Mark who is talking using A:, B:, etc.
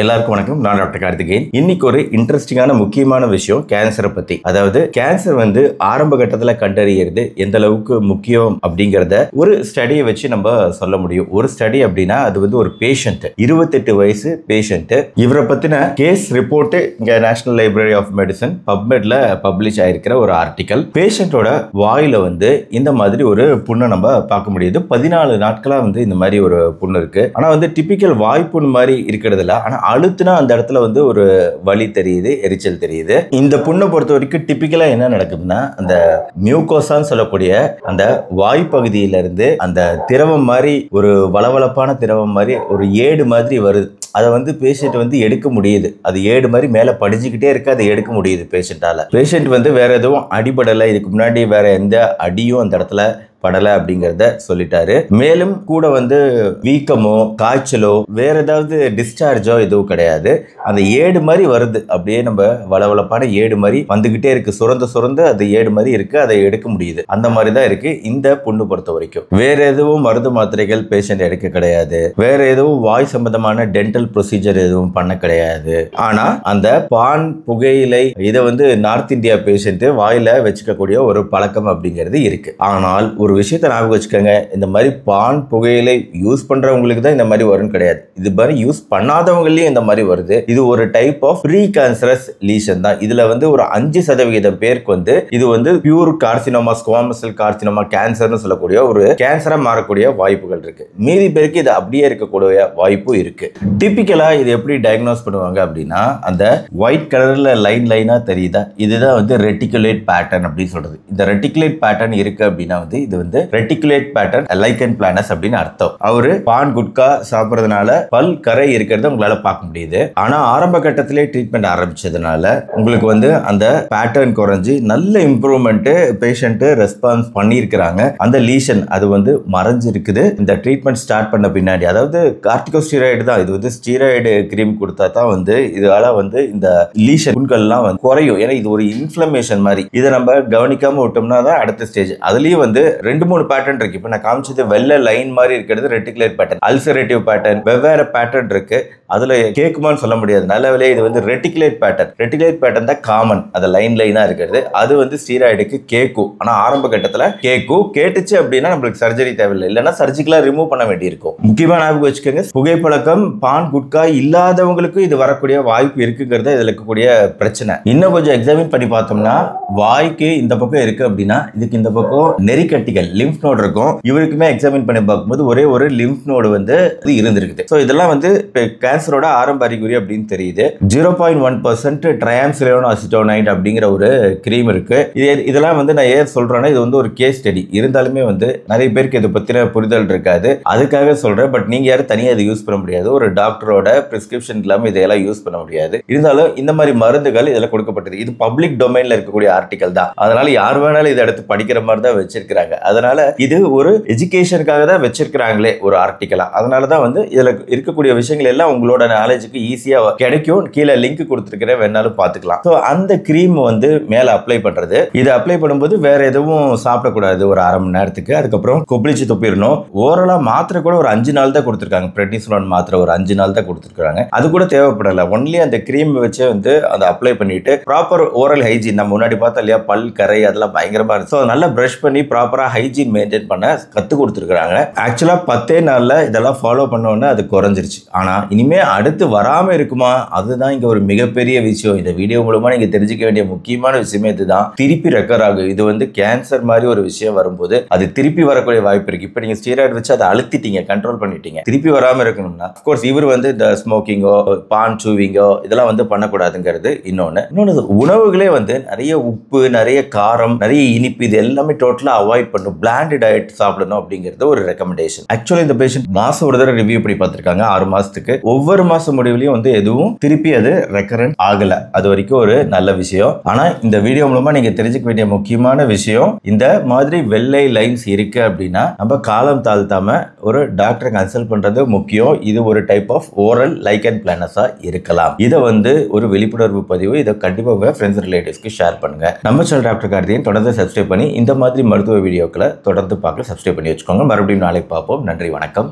A: எல்லாருக்கும் வணக்கம். நான் டாக்டர் கார்த்திகேயன். இன்னைக்கு ஒரு இன்ட்ரெஸ்டிங்கான முக்கியமான விஷயம் கேன்சரை பத்தி. அதாவது கேன்சர் ஆரம்ப கட்டத்துல கண்டறியறது எந்த அளவுக்கு முக்கியம் அப்படிங்கறத ஒரு ஸ்டடியை வச்சு நம்ம சொல்ல முடியும். ஒரு ஸ்டடி அப்படின்னா அது ஒரு பேஷண்ட், 28 வயசு பேஷண்ட். இவரை பத்தின கேஸ் ரிப்போர்ட் இங்க நேஷனல் லைப்ரரி ஆஃப் மெடிசன் பப்மெட்ல பப்ளிஷ் ஆயிருக்கிற ஒரு ஆர்டிகல். பேஷண்டோட வாயில இந்த மாதிரி ஒரு புண்ணை நம்ம பார்க்க முடியுது. 14 நாட்களா இந்த மாதிரி ஒரு புண்ணு இருக்கு. ஆனா டிபிக்கல் வாய்ப்புண் மாதிரி இருக்கிறது இல்ல. ஆனா அழுத்துனா அந்த இடத்துல ஒரு வலி தெரியுது, எரிச்சல் தெரியுது. இந்த புண்ணை பொறுத்த வரைக்கும் டிபிக்கலா என்ன நடக்குதுன்னா, அந்த மியூகோசான்னு சொல்லக்கூடிய அந்த வாய்ப்பகுதியில இருந்து அந்த திரவம் மாதிரி ஒரு வளவளப்பான திரவம் மாதிரி ஒரு ஏடு மாதிரி வருது. அதை பேஷண்ட் எடுக்க முடியுது. அது ஏடு மாதிரி மேல படிச்சுக்கிட்டே இருக்கு. அதை எடுக்க முடியுது பேஷண்டால. பேஷண்ட் வேற எதுவும் அடிபடலை, இதுக்கு முன்னாடி வேற எந்த அடியும் அந்த இடத்துல படலை அப்படிங்கிறத சொல்லிட்டாரு. மேலும் கூட வீக்கமோ காய்ச்சலோ வேற ஏதாவது டிஸ்சார்ஜோ எதுவும் கிடையாது. அந்த ஏடு மாதிரி வருது, அப்படியே நம்ம வளவளப்பான ஏடு மாதிரி வந்துகிட்டே இருக்கு. சுரந்து அது ஏடு மாதிரி இருக்கு, அதை எடுக்க முடியுது. அந்த மாதிரி தான் இருக்கு இந்த புண்ணு பொறுத்த வரைக்கும். வேற எதுவும் மருந்து மாத்திரைகள் பேஷண்ட் எடுக்க கிடையாது. வேற எதுவும் வாய் சம்பந்தமான டென்டல் ப்ரொசீஜர் எதுவும் பண்ண கிடையாது. ஆனா அந்த பான் புகையிலை இதை நார்த் இந்தியா பேஷண்ட் வாயில வச்சுக்கக்கூடிய ஒரு பழக்கம் அப்படிங்கிறது இருக்கு. ஆனால் ஒரு விஷயத்தை ஞாபகம் வச்சுக்கோங்க, இந்த மாதிரி பான் புகையிலை யூஸ் பண்றவங்களுக்கு தான் இந்த மாதிரி வரும்னு கிடையாது. இது மாதிரி யூஸ் பண்ணாதவங்களையும் இந்த மாதிரி வருது. இது ஒரு type of pre cancerous lesion தான். இதுல ஒரு 5% பேருக்கு இது pure carcinoma, squamous cell carcinoma கேன்சர்னு சொல்லக்கூடிய ஒரு கேன்சரா மாறக்கூடிய வாய்ப்புகள் இருக்கு. மீதி பேருக்கு இது அப்படியே இருக்கக்கூடிய வாய்ப்பு இருக்கு. டிபிக்கலா இது எப்படி டயக்னோஸ் பண்ணுவாங்க அப்படின்னா, அந்த ஒயிட் கலர்ல லைனா தெரியுதா, இதுதான் ரெட்டிகுலேட் பேட்டர்ன் அப்படின்னு சொல்றது. இந்த ரெட்டிகுலேட் பேட்டர்ன் இருக்கு அப்படின்னா இது ரெட்டிகுலேட் பேட்டர்ன் லைக்கன் பிளானஸ் அப்படின்னு அர்த்தம். அவரு பான் குட்கா சாப்பிடுறதுனால பல் கரை இருக்கிறத உங்களால பார்க்க முடியுது. ஆனா ஆரம்ப கட்டத்திலே ட்ரீட்மெண்ட் ஆரம்பிச்சதுனால உங்களுக்கு அந்த பேட்டர்ன் குறைஞ்சு நல்ல இம்ப்ரூவ்மெண்ட் பேஷண்ட் ரெஸ்பான்ஸ் பண்ணியிருக்கிறாங்க. அந்த லீஷன் அது மறைஞ்சிருக்குது. இந்த ட்ரீட்மெண்ட் ஸ்டார்ட் பண்ண பின்னாடி, அதாவது கார்டிகோஸ்டீராய்டு தான் இது ஸ்டீராய்டு கிரீம் கொடுத்தா தான் இதால இந்த லீஷன் புண்கள்லாம் குறையும். ஏன்னா இது ஒரு இன்ஃப்ளமேஷன் மாதிரி. இதை நம்ம கவனிக்காம விட்டோம்னா தான் அடுத்த ஸ்டேஜ். அதுலயும் 2-3 பேட்டர்ன் இருக்கு. இப்ப நான் காமிச்சது வெள்ளை லைன் மாதிரி இருக்கிறது ரெட்டிகுலேட் பேட்டர்ன். அல்சரேட்டிவ் பேட்டர்ன் வெவ்வேறு பேட்டர்ன் இருக்கு. அதுல கேக்குமான்னு சொல்ல முடியாது. நல்ல வேலையே இது ரெட்டிகுலேட் பேட்டர்ன். ரெட்டிகுலேட் பேட்டர்ன் தான் காமன். அது லைனா இருக்கிறது. அது ஸ்டீராய்டுக்கு கேக்கும். ஆனா ஆரம்ப கட்டத்துல கேட்டுச்சு அப்படின்னா நம்மளுக்கு சர்ஜரி தேவையில்லை. இல்லைன்னா சர்ஜிக்கலா ரிமூவ் பண்ண வேண்டியிருக்கும். முக்கியமா ஞாபகம் வச்சுக்கோங்க, புகைப்பழக்கம் பான் குட்கா இல்லாதவங்களுக்கும் இது வரக்கூடிய வாய்ப்பு இருக்குங்கிறத இதுல இருக்கக்கூடிய பிரச்சனை. இன்னும் கொஞ்சம் எக்ஸாமின் பண்ணி பார்த்தோம்னா, வாய்க்கு இந்த பக்கம் இருக்கு அப்படின்னா இதுக்கு இந்த பக்கம் நெறிக்கட்டிகள் லிம்ப் நோடு இருக்கும். இவருக்குமே எக்ஸாமின் பண்ணி பார்க்கும்போது ஒரே ஒரு லிம்ப் நோடு இருந்திருக்குது. சோ இதெல்லாம் கேன்சரோட ஆரம்ப அறிகுறி அப்படின்னு தெரியுது. 0.1% ட்ரையாம்சினோன் அசிட்டோனைட் அப்படிங்கிற ஒரு கிரீம் இருக்கு. இதெல்லாம் நான் ஏன் சொல்றேன்னா, இது ஒரு கேஸ் ஸ்டடி. இருந்தாலுமே நிறைய பேருக்கு இதை பத்தின புரிதல் இருக்காது. அதுக்காக சொல்றேன். பட் நீங்க யாரும் தனியாக இதை யூஸ் பண்ண முடியாது. ஒரு டாக்டரோட பிரிஸ்கிரிப்ஷன் இல்லாம இதையெல்லாம் யூஸ் பண்ண முடியாது. இருந்தாலும் இந்த மாதிரி மருந்துகள் இதெல்லாம் கொடுக்கப்பட்டது. இது பப்ளிக் டொமைன்ல இருக்கக்கூடிய ஆர்டிகல் தான். அதனால யார் வேணாலும் இதை எடுத்து படிக்கிற மாதிரி தான் வச்சிருக்காங்க. அதனால இது ஒரு எஜுகேஷனுக்காக தான் வச்சிருக்காங்களே ஒரு ஆர்டிகலா. அதனால தான் இதுல இருக்கக்கூடிய விஷயங்கள் எல்லாம் உங்களோட நாலேஜுக்கு ஈஸியா கிடைக்கும். கீழே லிங்க் கொடுத்துருக்கிறேன், வேணாலும் பார்த்துக்கலாம். ஸோ அந்த கிரீம் மேல அப்ளை பண்றது. இதை அப்ளை பண்ணும்போது வேற எதுவும் சாப்பிடக்கூடாது ஒரு அரை மணி நேரத்துக்கு. அதுக்கப்புறம் கொப்பளிச்சு துப்பிடணும். ஓரலா மாத்திரை கூட ஒரு 5 நாள் தான் கொடுத்துருக்காங்க. பிரெட்னிசோலான் மாத்திரை ஒரு 5 நாள் தான் கொடுத்துருக்காங்க. அது கூட தேவைப்படல. ஒன்லி அந்த கிரீம் வச்சு அதை அப்ளை பண்ணிட்டு ப்ராப்பர் ஓரல் ஹைஜீன், நம்ம முன்னாடி பார்த்தா இல்லையா, பல் கரை அதெல்லாம் பயங்கரமா இருக்கு. ஸோ நல்லா பிரஷ் பண்ணி ப்ராப்பரா ஹைஜீன் மெயின்டைன் பண்ண கத்து கொடுத்துருக்காங்க. ஆக்சுவலா 10 நாள்ல இதெல்லாம் ஃபாலோ பண்ணோன்னு அது குறைஞ்சிருச்சு. ஆனா இனிமே அடுத்து வராம இருக்குமா, அதுதான் இங்க ஒரு மிகப்பெரிய விஷயம். இந்த வீடியோ மூலமா நீங்க தெரிஞ்சுக்க வேண்டிய முக்கியமான விஷயமே இதுதான். திருப்பி ரெக்கர் ஆகும். இது கேன்சர் மாதிரி ஒரு விஷயம் வரும்போது அது திருப்பி வரக்கூடிய வாய்ப்பு இருக்கு. இப்ப நீங்க ஸ்டீராய்டு வச்சு அதை அழுத்திட்டீங்க, கண்ட்ரோல் பண்ணிட்டீங்க. திருப்பி வராம இருக்கணும்னா அஃப்கோர்ஸ் இவர் இந்த ஸ்மோக்கிங்கோ பான் சூவிங்கோ இதெல்லாம் பண்ணக்கூடாதுங்கிறது இன்னொன்னு. உணவுகளே நிறைய உப்பு, நிறைய காரம், நிறைய இனிப்பு, இது எல்லாமே டோட்டலா அவாய்ட் பண்ணும். பிளாண்ட் டயட் சாப்பிடணும் அப்படிங்கிறது ஒரு ரெக்கமெண்டேஷன். ஆக்சுவலி இந்த பேஷண்ட் மாசம் ஒரு தடவை ரிவ்யூ பண்ணி பார்த்திருக்காங்க 6 மாசத்துக்கு. ஒவ்வொரு மாசம் முடிவுலையும் எதுவும் திருப்பி அது ரெக்கரண்ட் ஆகல. அது வரைக்கும் ஒரு நல்ல விஷயம். ஆனா இந்த வீடியோ மூலமா நீங்க தெரிஞ்சுக்க வேண்டிய முக்கியமான விஷயம், இந்த மாதிரி வெள்ளை லைன்ஸ் இருக்கு அப்படின்னா நம்ம காலம் தாழ்த்தாம ஒரு டாக்டரை கன்சல்ட் பண்றது முக்கியம். இது ஒரு டைப் ஆஃப் ஓரல் லைக்கன் பிளானஸா இருக்கலாம். இதை ஒரு விழிப்புணர்வு பதிவு. இதை கண்டிப்பா உங்க ஃப்ரெண்ட்ஸ் ரிலேட்டிவ்ஸ்க்கு ஷேர் பண்ணுங்க. நம்ம சேனல் டாக்டர் கார்த்திகேயன் தொடர்ந்து சப்ஸ்கிரைப் பண்ணி இந்த மாதிரி மருத்துவ வீடியோக்களை தொடர்ந்து பார்க்க சப்ஸ்கிரைப் பண்ணி வச்சுக்கோங்க. மறுபடியும் நாளைக்கு பார்ப்போம். நன்றி, வணக்கம்.